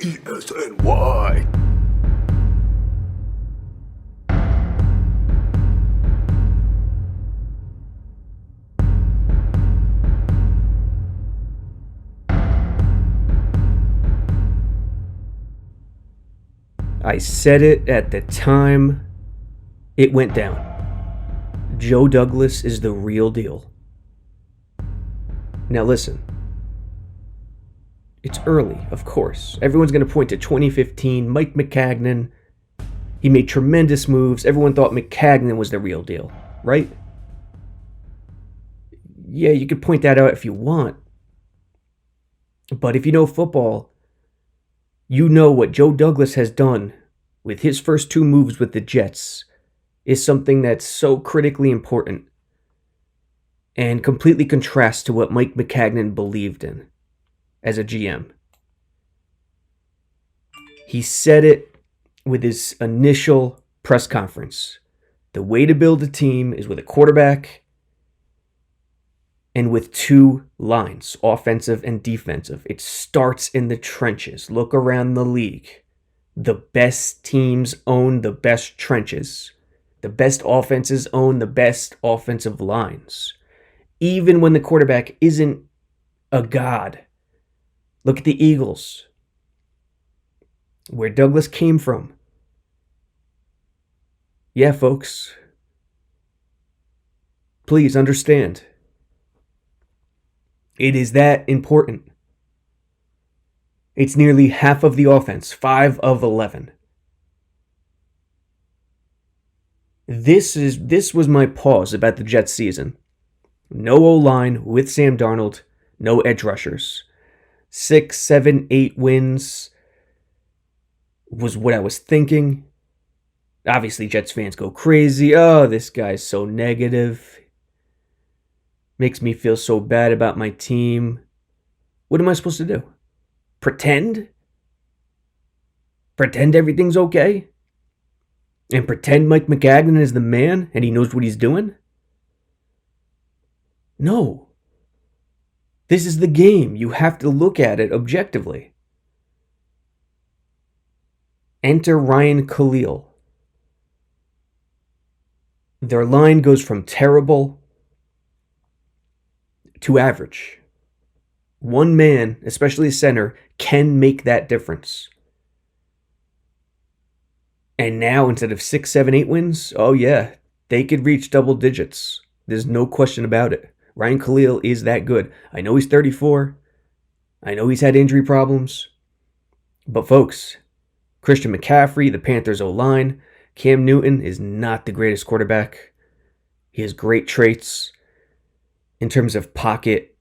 ESNY. I said it at the time it went down. Joe Douglas is the real deal. Now listen. It's early, of course. Everyone's going to point to 2015, Mike Maccagnan. He made tremendous moves. Everyone thought Maccagnan was the real deal, right? Yeah, you could point that out if you want. But if you know football, you know what Joe Douglas has done with his first two moves with the Jets is something that's so critically important and completely contrasts to what Mike Maccagnan believed in as a GM. He said it with his initial press conference. The way to build a team is with a quarterback and with two lines, offensive and defensive. It starts in the trenches. Look around the league. The best teams own the best trenches. The best offenses own the best offensive lines. Even when the quarterback isn't a god. Look at the Eagles, where Douglas came from. Yeah, folks. Please understand. It is that important. It's nearly half of the offense, 5 of 11. This was my pause about the Jets season. No O-line with Sam Darnold, no edge rushers. 6, 7, 8 wins was what I was thinking. Obviously, Jets fans go crazy. Oh, this guy's so negative. Makes me feel so bad about my team. What am I supposed to do? Pretend? Pretend everything's okay? And pretend Mike Maccagnan is the man and he knows what he's doing? No. This is the game. You have to look at it objectively. Enter Ryan Khalil. Their line goes from terrible to average. One man, especially a center, can make that difference. And now, instead of 6, 7, 8 wins, oh yeah, they could reach double digits. There's no question about it. Ryan Khalil is that good. I know he's 34. I know he's had injury problems. But folks, Christian McCaffrey, the Panthers O-line, Cam Newton is not the greatest quarterback. He has great traits in terms of pocket,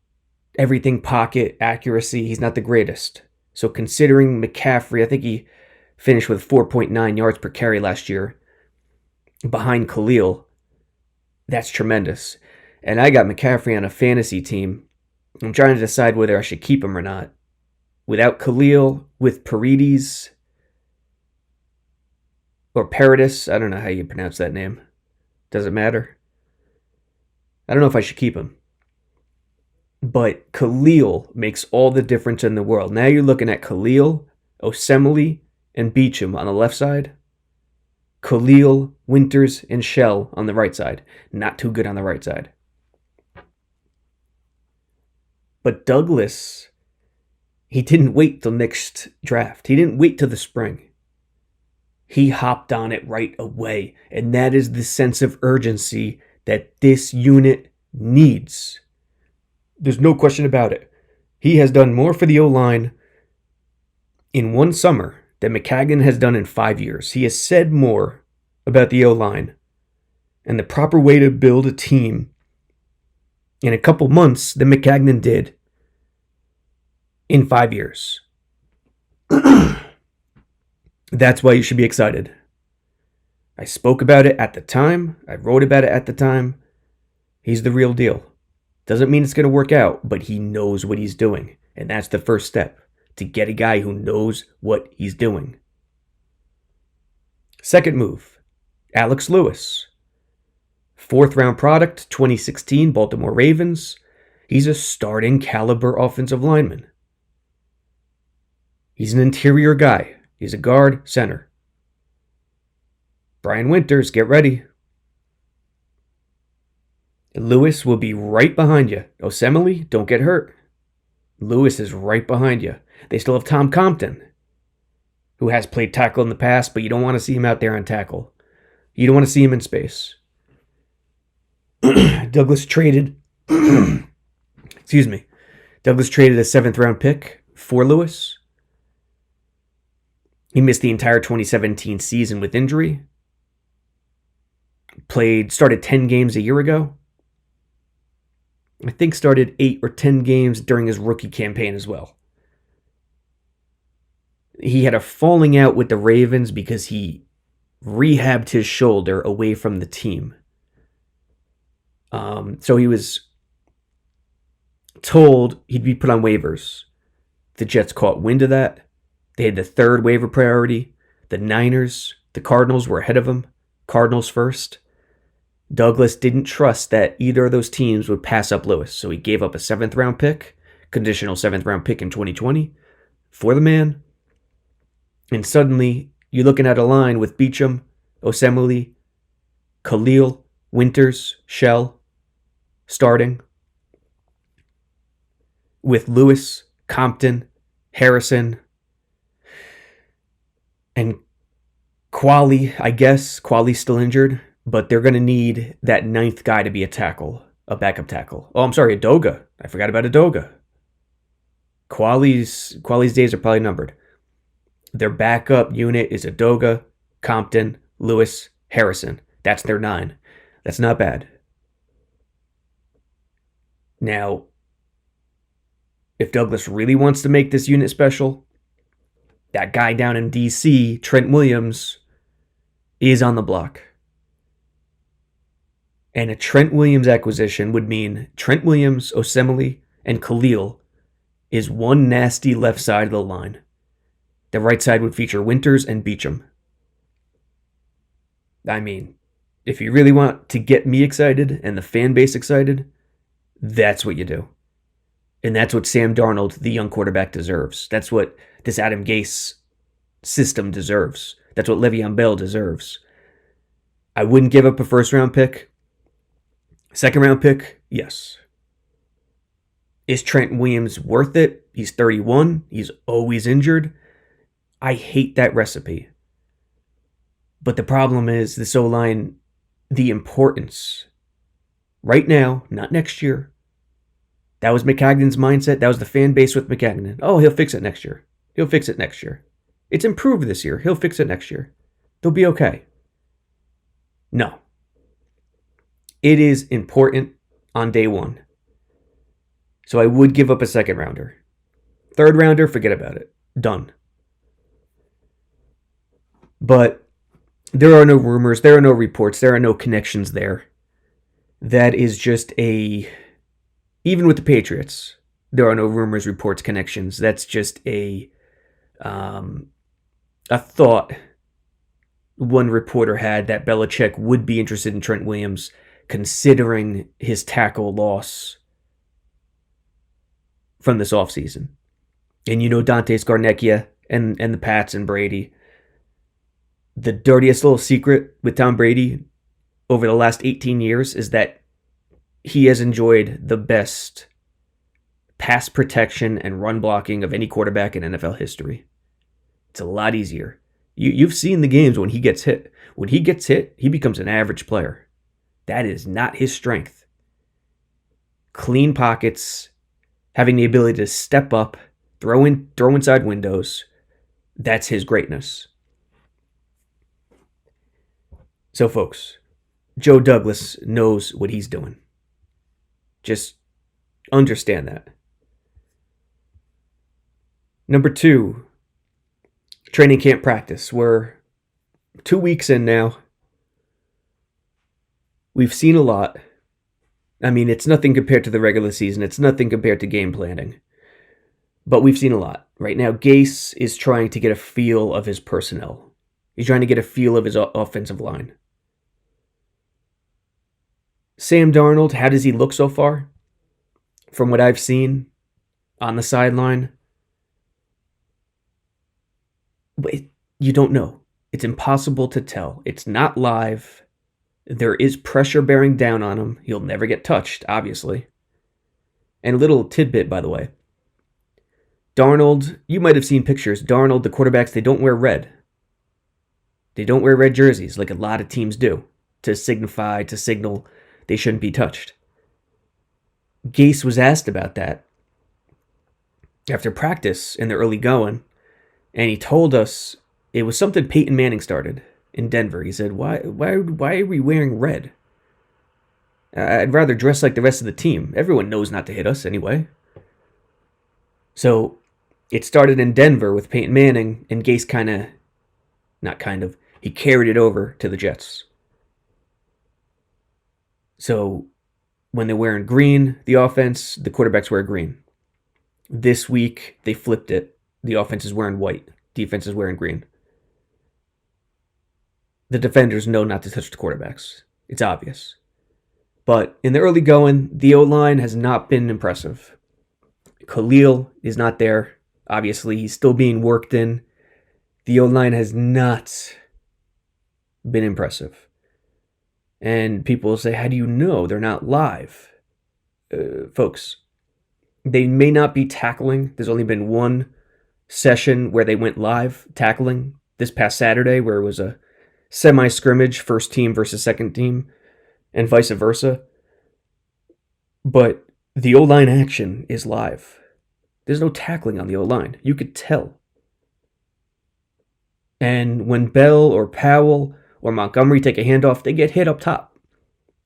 everything pocket, accuracy. He's not the greatest. So considering McCaffrey, I think he finished with 4.9 yards per carry last year behind Khalil. That's tremendous. And I got McCaffrey on a fantasy team. I'm trying to decide whether I should keep him or not. Without Khalil, with Paredes, or Paradis, I don't know how you pronounce that name. Does it matter? I don't know if I should keep him. But Khalil makes all the difference in the world. Now you're looking at Khalil, Osemele, and Beachum on the left side. Khalil, Winters, and Shell on the right side. Not too good on the right side. But Douglas, he didn't wait till next draft. He didn't wait till the spring. He hopped on it right away. And that is the sense of urgency that this unit needs. There's no question about it. He has done more for the O-line in one summer than Maccagnan has done in 5 years. He has said more about the O-line and the proper way to build a team in a couple months than Maccagnan did in 5 years. That's why you should be excited. I spoke about it at the time. I wrote about it at the time. He's the real deal. Doesn't mean it's going to work out, but he knows what he's doing. And that's the first step, to get a guy who knows what he's doing. Second move, Alex Lewis. 4th round product, 2016 Baltimore Ravens. He's a starting caliber offensive lineman. He's an interior guy. He's a guard, center. Brian Winters, get ready. Lewis will be right behind you. Osemele, don't get hurt. Lewis is right behind you. They still have Tom Compton, who has played tackle in the past, but you don't want to see him out there on tackle. You don't want to see him in space. Douglas traded excuse me. Douglas traded a 7th round pick for Lewis. He missed the entire 2017 season with injury. Started 10 games a year ago. I think started 8 or 10 games during his rookie campaign as well. He had a falling out with the Ravens because he rehabbed his shoulder away from the team. So he was told he'd be put on waivers. The Jets caught wind of that. They had the 3rd waiver priority. The Niners, the Cardinals were ahead of him. Cardinals first. Douglas didn't trust that either of those teams would pass up Lewis, so he gave up a 7th round pick, conditional 7th round pick in 2020 for the man. And suddenly, you're looking at a line with Beachum, Osemele, Khalil, Winters, Shell starting, with Lewis, Compton, Harrison, and Quali. I guess Quali's still injured, but they're going to need that 9th guy to be a backup tackle. Oh, I'm sorry, Adoga. I forgot about Adoga. Quali's days are probably numbered. Their backup unit is Adoga, Compton, Lewis, Harrison. That's their 9. That's not bad. Now, if Douglas really wants to make this unit special, that guy down in D.C., Trent Williams, is on the block. And a Trent Williams acquisition would mean Trent Williams, Osemele, and Khalil is one nasty left side of the line. The right side would feature Winters and Beachum. I mean, if you really want to get me excited and the fan base excited, that's what you do. And that's what Sam Darnold, the young quarterback, deserves. That's what this Adam Gase system deserves. That's what Le'Veon Bell deserves. I wouldn't give up a 1st round pick. 2nd round pick, yes. Is Trent Williams worth it? He's 31. He's always injured. I hate that recipe. But the problem is this O-line, the importance. Right now, not next year. That was McCagnon's mindset. That was the fan base with McCagnon. Oh, he'll fix it next year. He'll fix it next year. It's improved this year. He'll fix it next year. They'll be okay. No. It is important on day 1. So I would give up a 2nd rounder. 3rd rounder, forget about it. Done. But there are no rumors. There are no reports. There are no connections there. That is just even with the Patriots, there are no rumors, reports, connections. That's just a thought one reporter had that Belichick would be interested in Trent Williams considering his tackle loss from this offseason. And you know Dante Scarnecchia and the Pats and Brady. The dirtiest little secret with Tom Brady over the last 18 years is that he has enjoyed the best pass protection and run blocking of any quarterback in NFL history. It's a lot easier. You've seen the games when he gets hit. When he gets hit, he becomes an average player. That is not his strength. Clean pockets, having the ability to step up, throw inside windows, that's his greatness. So, folks, Joe Douglas knows what he's doing. Just understand that. Number 2, training camp practice. We're 2 weeks in now. We've seen a lot. I mean, it's nothing compared to the regular season. It's nothing compared to game planning. But we've seen a lot. Right now, Gase is trying to get a feel of his personnel. He's trying to get a feel of his offensive line. Sam Darnold, how does he look so far? From what I've seen on the sideline, But you don't know. It's impossible to tell. It's not live. There is pressure bearing down on him. He'll never get touched, obviously. And a little tidbit, by the way. Darnold, you might have seen pictures. Darnold, the quarterbacks, they don't wear red. They don't wear red jerseys like a lot of teams do to signal they shouldn't be touched. Gase was asked about that after practice in the early going, and he told us it was something Peyton Manning started in Denver. He said, why are we wearing red? I'd rather dress like the rest of the team. Everyone knows not to hit us anyway. So it started in Denver with Peyton Manning, and Gase he carried it over to the Jets. So when they're wearing green, the offense, the quarterbacks wear green. This week, they flipped it. The offense is wearing white. Defense is wearing green. The defenders know not to touch the quarterbacks. It's obvious. But in the early going, the O-line has not been impressive. Khalil is not there. Obviously, he's still being worked in. The O-line has not been impressive. And people will say, how do you know they're not live? Folks, they may not be tackling. There's only been one session where they went live tackling this past Saturday, where it was a semi-scrimmage, first team versus second team, and vice versa. But the O-line action is live. There's no tackling on the O-line. You could tell. And when Bell or Powell or Montgomery take a handoff, they get hit up top.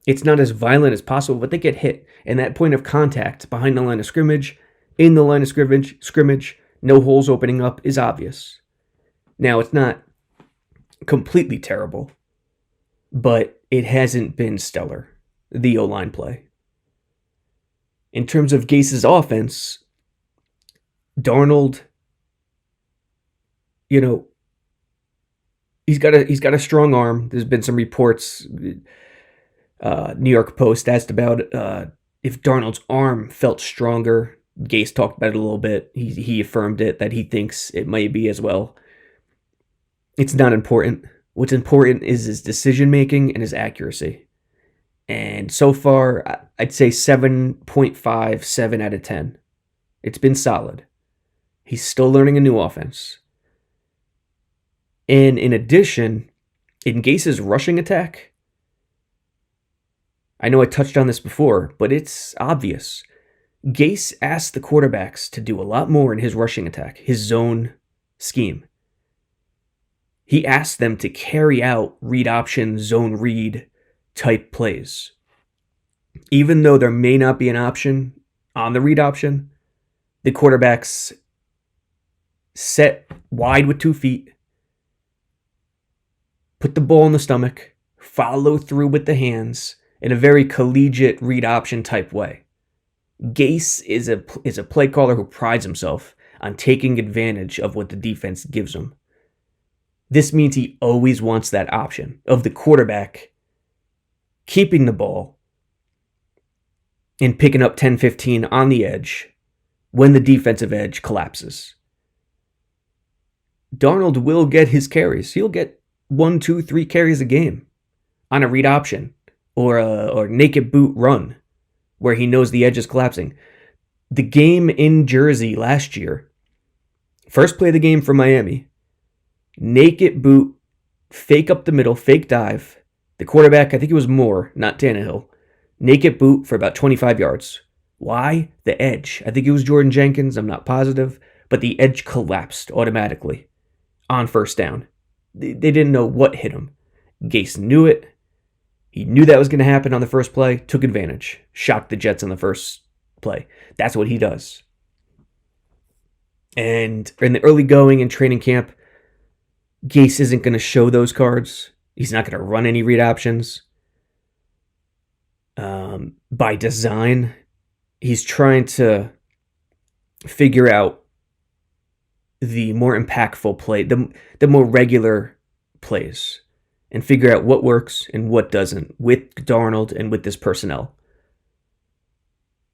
It's not as violent as possible, but they get hit. And that point of contact behind the line of scrimmage, in the line of scrimmage, no holes opening up is obvious. Now, it's not completely terrible, but it hasn't been stellar, the O-line play. In terms of Gase's offense, Darnold, he's got a strong arm. There's been some reports. New York Post asked about if Darnold's arm felt stronger. Gase talked about it a little bit. He affirmed it, that he thinks it might be as well. It's not important. What's important is his decision making and his accuracy. And so far, I'd say 7.5, 7 out of 10. It's been solid. He's still learning a new offense. And in addition, in Gase's rushing attack, I know I touched on this before, but it's obvious. Gase asked the quarterbacks to do a lot more in his rushing attack, his zone scheme. He asked them to carry out read option, zone read type plays. Even though there may not be an option on the read option, the quarterbacks set wide with 2 feet, put the ball in the stomach, follow through with the hands in a very collegiate read option type way. Gase is a play caller who prides himself on taking advantage of what the defense gives him. This means he always wants that option of the quarterback keeping the ball and picking up 10-15 on the edge when the defensive edge collapses. Darnold will get his carries. He'll get 1, 2, 3 carries a game on a read option or a naked boot run where he knows the edge is collapsing. The game in Jersey last year, first play of the game for Miami, naked boot, fake up the middle, fake dive. The quarterback, I think it was Moore, not Tannehill, naked boot for about 25 yards. Why? The edge. I think it was Jordan Jenkins, I'm not positive, but the edge collapsed automatically on first down. They didn't know what hit him. Gase knew it. He knew that was going to happen on the first play, took advantage, shocked the Jets on the first play. That's what he does. And in the early going in training camp, Gase isn't going to show those cards. He's not going to run any read options. By design, he's trying to figure out the more impactful play, the more regular plays, and figure out what works and what doesn't with Darnold and with this personnel.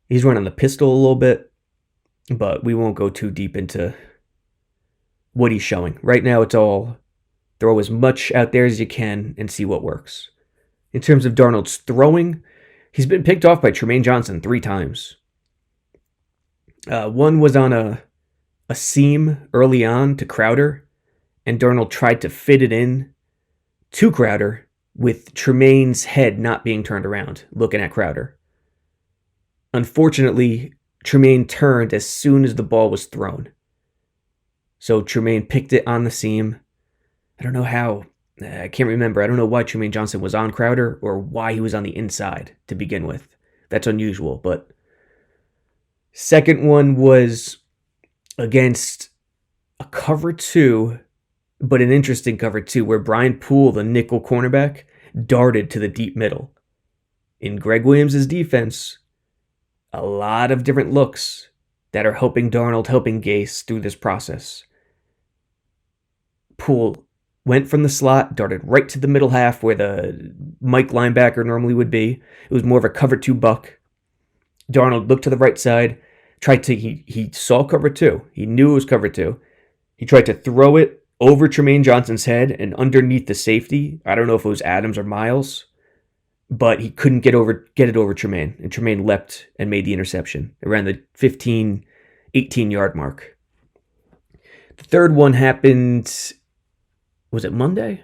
He's running the pistol a little bit, but we won't go too deep into what he's showing. Right now, it's all throw as much out there as you can and see what works. In terms of Darnold's throwing, he's been picked off by Tremaine Johnson 3 times. One was on a seam early on to Crowder, and Darnold tried to fit it in to Crowder with Tremaine's head not being turned around, looking at Crowder. Unfortunately, Tremaine turned as soon as the ball was thrown. So Tremaine picked it on the seam. I don't know how. I can't remember. I don't know why Tremaine Johnson was on Crowder or why he was on the inside to begin with. That's unusual. But second one was against a cover 2, but an interesting cover 2, where Brian Poole, the nickel cornerback, darted to the deep middle. In Gregg Williams' defense, a lot of different looks that are helping Darnold, helping Gase through this process. Poole went from the slot, darted right to the middle half where the Mike linebacker normally would be. It was more of a cover 2 buck. Darnold looked to the right side, he saw cover 2. He knew it was cover 2. He tried to throw it over Tremaine Johnson's head and underneath the safety. I don't know if it was Adams or Miles, but he couldn't get it over Tremaine. And Tremaine leapt and made the interception around the 15, 18-yard mark. The third one happened, was it Monday?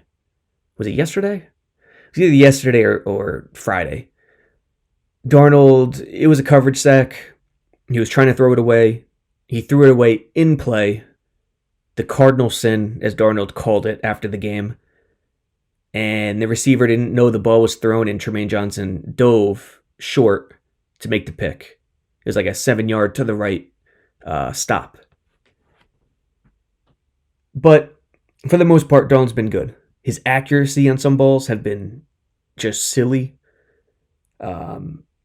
Was it yesterday? It was either yesterday or Friday. Darnold, it was a coverage sack. He was trying to throw it away. He threw it away in play. The cardinal sin, as Darnold called it after the game. And the receiver didn't know the ball was thrown, and Tremaine Johnson dove short to make the pick. It was like a 7-yard to the right stop. But for the most part, Darnold's been good. His accuracy on some balls have been just silly.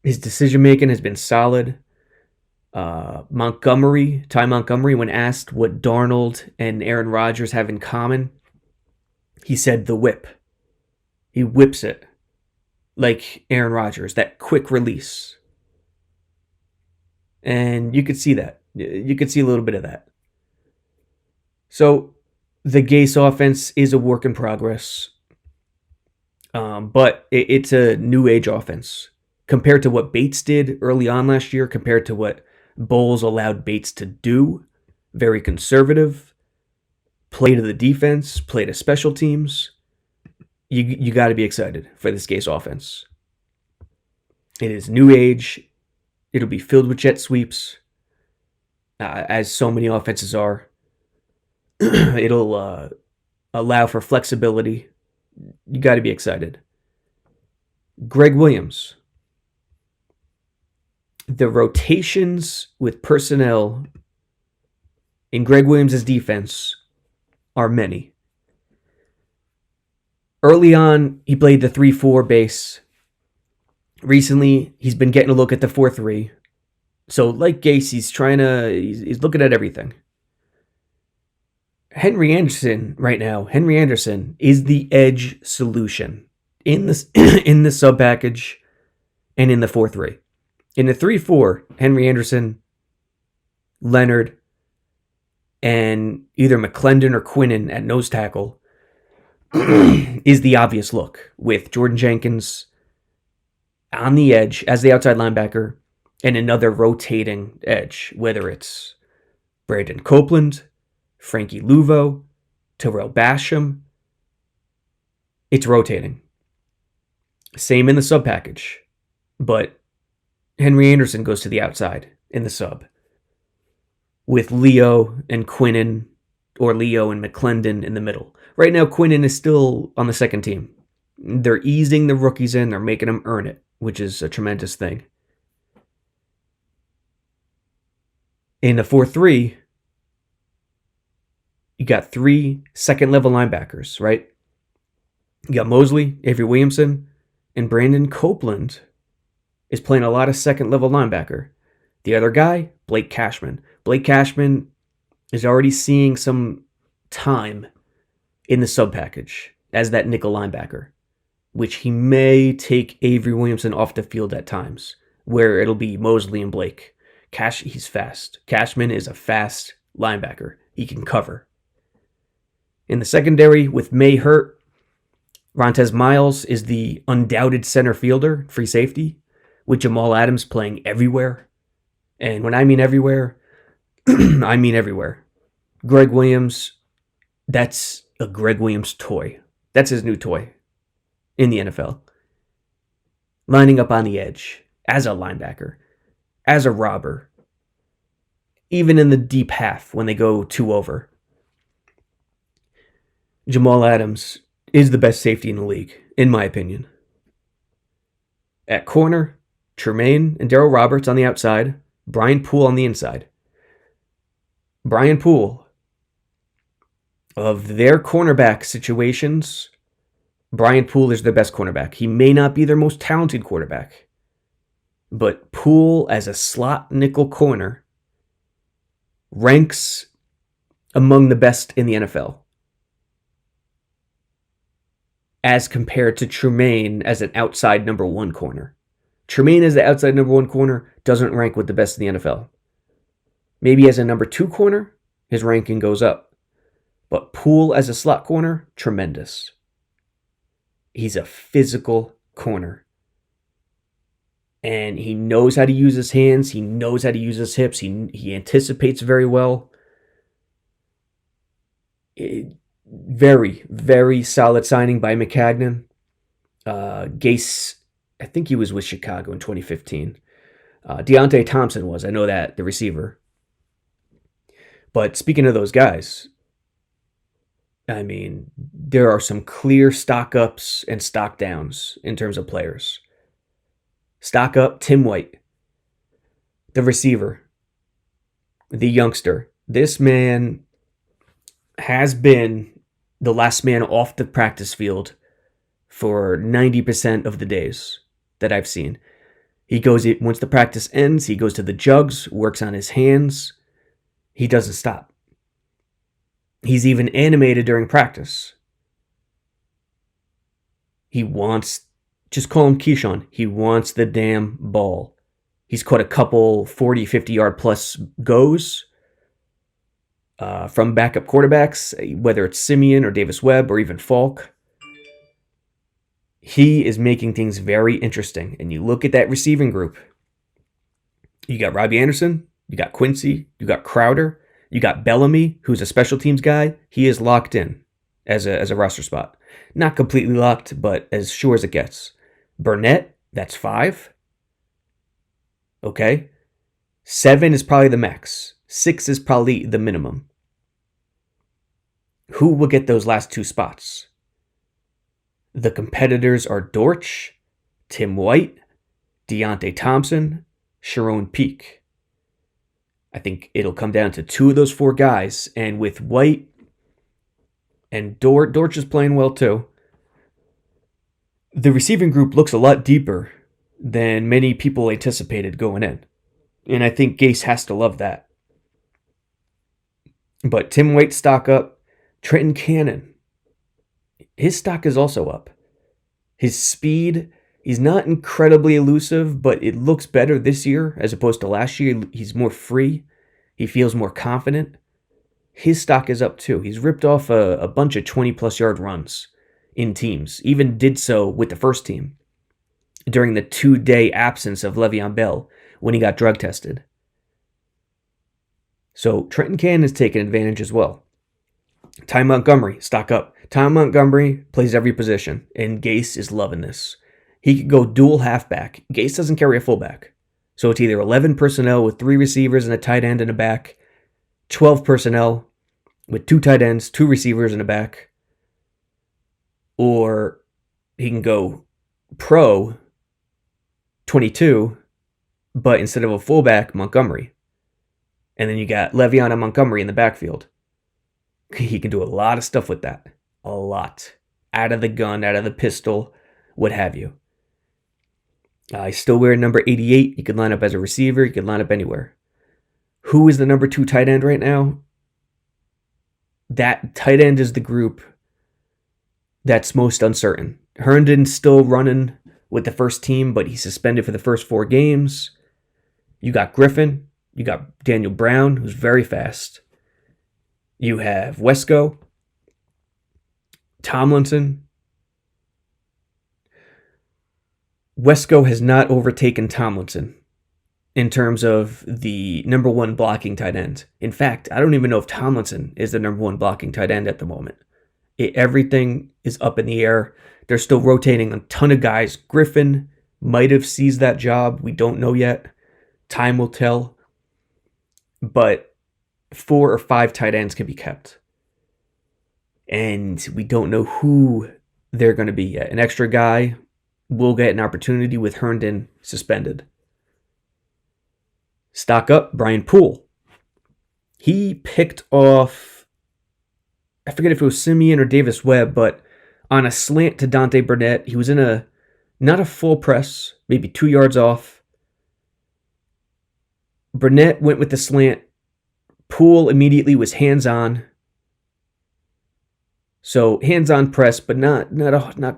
His decision-making has been solid. Ty Montgomery, when asked what Darnold and Aaron Rodgers have in common, he said the whip. He whips it like Aaron Rodgers, that quick release. And you could see that. You could see a little bit of that. So the Gase offense is a work in progress, but it's a new age offense. Compared to what Bates did early on last year, compared to what Bowles allowed Bates to do, very conservative, play to the defense, play to special teams. You got to be excited for this Gase offense. It is new age. It'll be filled with jet sweeps, as so many offenses are. It'll allow for flexibility. You got to be excited. Gregg Williams. The rotations with personnel in Gregg Williams' defense are many. Early on, he played the 3-4 base. Recently, he's been getting a look at the 4-3. So, like Gase, he's looking at everything. Henry Anderson is the edge solution in the sub package and in the 4-3. In the 3-4, Henry Anderson, Leonard, and either McClendon or Quinnen at nose tackle is the obvious look, with Jordan Jenkins on the edge as the outside linebacker and another rotating edge, whether it's Brandon Copeland, Frankie Luvo, Terrell Basham. It's rotating. Same in the sub package, but Henry Anderson goes to the outside in the sub with Leo and Quinnen, or Leo and McClendon in the middle. Right now, Quinnen is still on the second team. They're easing the rookies in. They're making them earn it, which is a tremendous thing. In the 4-3, you got 3 second-level linebackers, right? You got Mosley, Avery Williamson, and Brandon Copeland is playing a lot of second-level linebacker. The other guy, Blake Cashman. Blake Cashman is already seeing some time in the sub-package as that nickel linebacker, which he may take Avery Williamson off the field at times, where it'll be Mosley and Blake. He's fast. Cashman is a fast linebacker. He can cover. In the secondary, with May hurt, Rontez Miles is the undoubted center fielder, free safety, with Jamal Adams playing everywhere. And when I mean everywhere, I mean everywhere. Gregg Williams, that's a Gregg Williams toy. That's his new toy in the NFL. Lining up on the edge, as a linebacker, as a robber, even in the deep half when they go 2 over. Jamal Adams is the best safety in the league, in my opinion. At corner, Tremaine and Darryl Roberts on the outside, Brian Poole on the inside. Brian Poole, of their cornerback situations, Brian Poole is their best cornerback. He may not be their most talented quarterback, but Poole as a slot nickel corner ranks among the best in the NFL, as compared to Tremaine as an outside number 1 corner. Tremaine as the outside number 1 corner doesn't rank with the best in the NFL. Maybe as a number 2 corner, his ranking goes up. But Poole as a slot corner, tremendous. He's a physical corner. And he knows how to use his hands. He knows how to use his hips. He anticipates very well. Very, very solid signing by McCagnon. Gase, I think he was with Chicago in 2015. Deontay Thompson was, I know that, the receiver. But speaking of those guys, I mean, there are some clear stock ups and stock downs in terms of players. Stock up, Tim White, the receiver, the youngster. This man has been the last man off the practice field for 90% of the days that I've seen. He goes, once the practice ends, he goes to the jugs, works on his hands. He doesn't stop. He's even animated during practice. He wants, just call him Keyshawn, he wants the damn ball. He's caught a couple 40, 50-yard plus goes from backup quarterbacks, whether it's Simeon or Davis Webb or even Falk. He is making things very interesting. And you look at that receiving group. You got Robbie Anderson, you got Quincy, you got Crowder, you got Bellamy, who's a special teams guy. He is locked in as a roster spot. Not completely locked, but as sure as it gets. Burnett, that's 5. Okay. 7 is probably the max. 6 is probably the minimum. Who will get those last 2 spots? The competitors are Dortch, Tim White, Deontay Thompson, Sharon Peake. I think it'll come down to 2 of those 4 guys. And with White and Dortch is playing well too, the receiving group looks a lot deeper than many people anticipated going in. And I think Gase has to love that. But Tim White stock up. Trenton Cannon, his stock is also up. His speed, he's not incredibly elusive, but it looks better this year as opposed to last year. He's more free. He feels more confident. His stock is up too. He's ripped off a bunch of 20-plus yard runs in teams. Even did so with the first team during the 2-day absence of Le'Veon Bell when he got drug tested. So Trenton Cannon has taken advantage as well. Ty Montgomery, stock up. Ty Montgomery plays every position, and Gase is loving this. He could go dual halfback. Gase doesn't carry a fullback. So it's either 11 personnel with 3 receivers and a tight end and a back, 12 personnel with 2 tight ends, 2 receivers and a back, or he can go pro 22, but instead of a fullback, Montgomery. And then you got Le'Veon and Montgomery in the backfield. He can do a lot of stuff with that. A lot. Out of the gun, out of the pistol, what have you. He's still wearing number 88. You could line up as a receiver. You could line up anywhere. Who is the number 2 tight end right now? That tight end is the group that's most uncertain. Herndon's still running with the first team, but he's suspended for the first 4 games. You got Griffin. You got Daniel Brown, who's very fast. You have Wesco. Tomlinson. Wesco has not overtaken Tomlinson in terms of the number one blocking tight end. In fact, I don't even know if Tomlinson is the number one blocking tight end at the moment. Everything is up in the air. They're still rotating a ton of guys. Griffin might have seized that job. We don't know yet. Time will tell. But 4 or 5 tight ends can be kept. And we don't know who they're going to be yet. An extra guy will get an opportunity with Herndon suspended. Stock up, Brian Poole. He picked off, I forget if it was Simeon or Davis Webb, but on a slant to Dante Burnett, he was in not a full press, maybe 2 yards off. Burnett went with the slant. Poole immediately was hands-on. So hands-on press, but not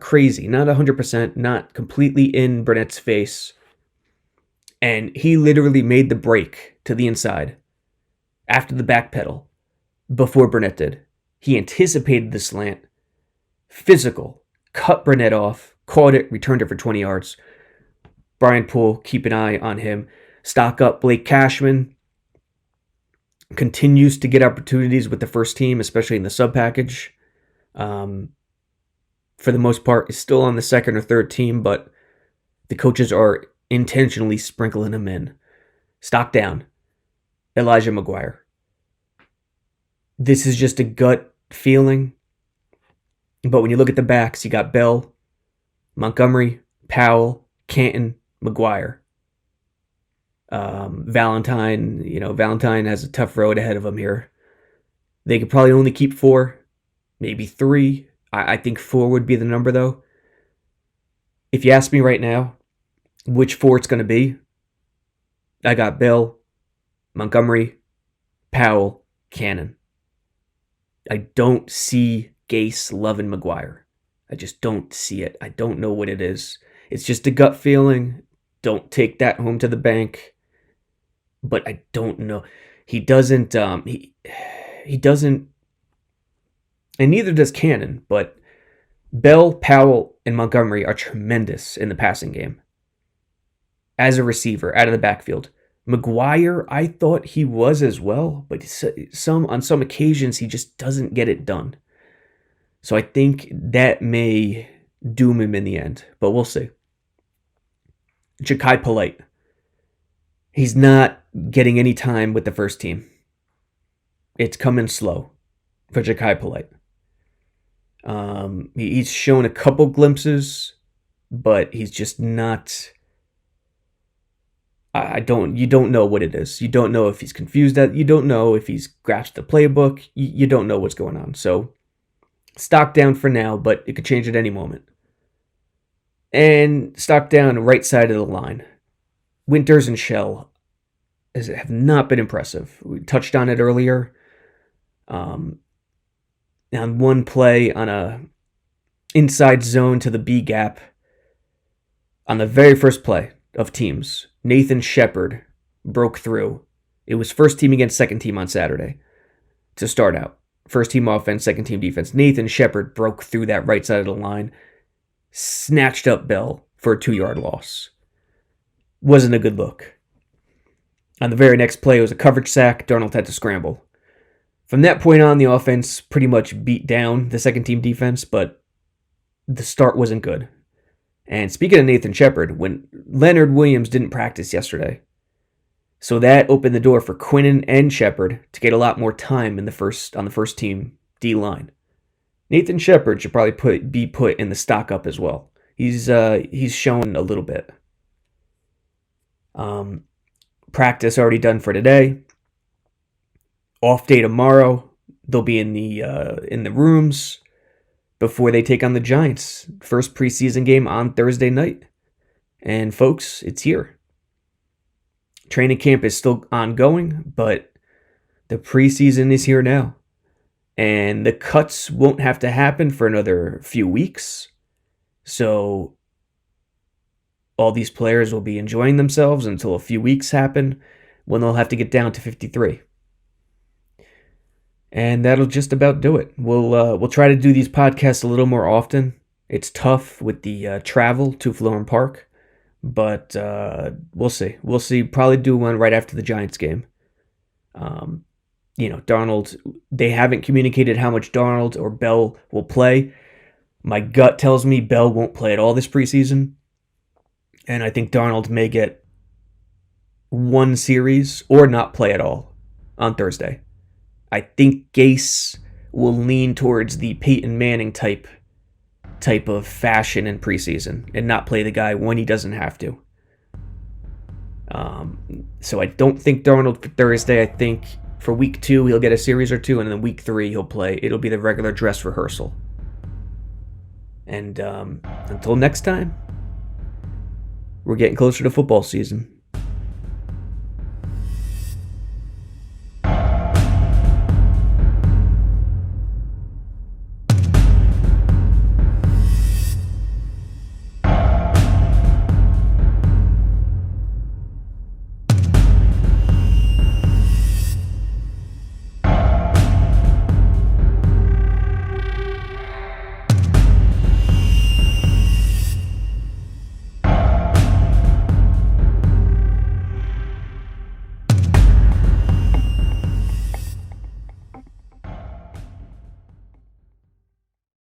crazy, not 100%, not completely in Burnett's face. And he literally made the break to the inside after the back pedal before Burnett did. He anticipated the slant, physical, cut Burnett off, caught it, returned it for 20 yards. Brian Poole, keep an eye on him. Stock up, Blake Cashman continues to get opportunities with the first team, especially in the sub package. For the most part, is still on the second or third team, but the coaches are intentionally sprinkling him in. Stock down, Elijah McGuire. This is just a gut feeling, but when you look at the backs, you got Bell, Montgomery, Powell, Canton, McGuire. Valentine has a tough road ahead of him here. They could probably only keep 4, maybe 3. I think 4 would be the number, though. If you ask me right now which 4 it's going to be, I got Bell, Montgomery, Powell, Cannon. I don't see Gase loving McGuire. I just don't see it. I don't know what it is. It's just a gut feeling. Don't take that home to the bank. But I don't know. He doesn't, he doesn't, and neither does Cannon, but Bell, Powell, and Montgomery are tremendous in the passing game. As a receiver, out of the backfield. McGuire, I thought he was as well, but on some occasions, he just doesn't get it done. So I think that may doom him in the end, but we'll see. Ja'Kai Polite. He's not getting any time with the first team. It's coming slow for Ja'Kai Polite. He's shown a couple glimpses, but he's just not. You don't know what it is. You don't know if he's confused. You don't know if he's grasped the playbook. You don't know what's going on. So stock down for now, but it could change at any moment. And stock down right side of the line. Winters and Shell have not been impressive. We touched on it earlier. On one play on a inside zone to the B gap, on the very first play of teams, Nathan Shepard broke through. It was first team against second team on Saturday to start out. First team offense, second team defense. Nathan Shepard broke through that right side of the line, snatched up Bell for a 2-yard loss. Wasn't a good look. On the very next play, it was a coverage sack. Darnold had to scramble. From that point on, the offense pretty much beat down the second team defense, but the start wasn't good. And speaking of Nathan Shepard, when Leonard Williams didn't practice yesterday, so that opened the door for Quinnen and Shepard to get a lot more time on the first team D line. Nathan Shepard should probably be put in the stock up as well. He's shown a little bit. Practice already done for today. Off day tomorrow. They'll be in the rooms before they take on the Giants. First preseason game on Thursday night. And folks, it's here. Training camp is still ongoing, but the preseason is here now. And the cuts won't have to happen for another few weeks. So all these players will be enjoying themselves until a few weeks happen when they'll have to get down to 53. And that'll just about do it. We'll try to do these podcasts a little more often. It's tough with the travel to Florham Park, but we'll see. We'll see. Probably do one right after the Giants game. Darnold, they haven't communicated how much Darnold or Bell will play. My gut tells me Bell won't play at all this preseason. And I think Darnold may get one series or not play at all on Thursday. I think Gase will lean towards the Peyton Manning type of fashion in preseason and not play the guy when he doesn't have to. So I don't think Darnold for Thursday. I think for week 2 he'll get a series or 2, and then week 3 he'll play. It'll be the regular dress rehearsal. And until next time, we're getting closer to football season.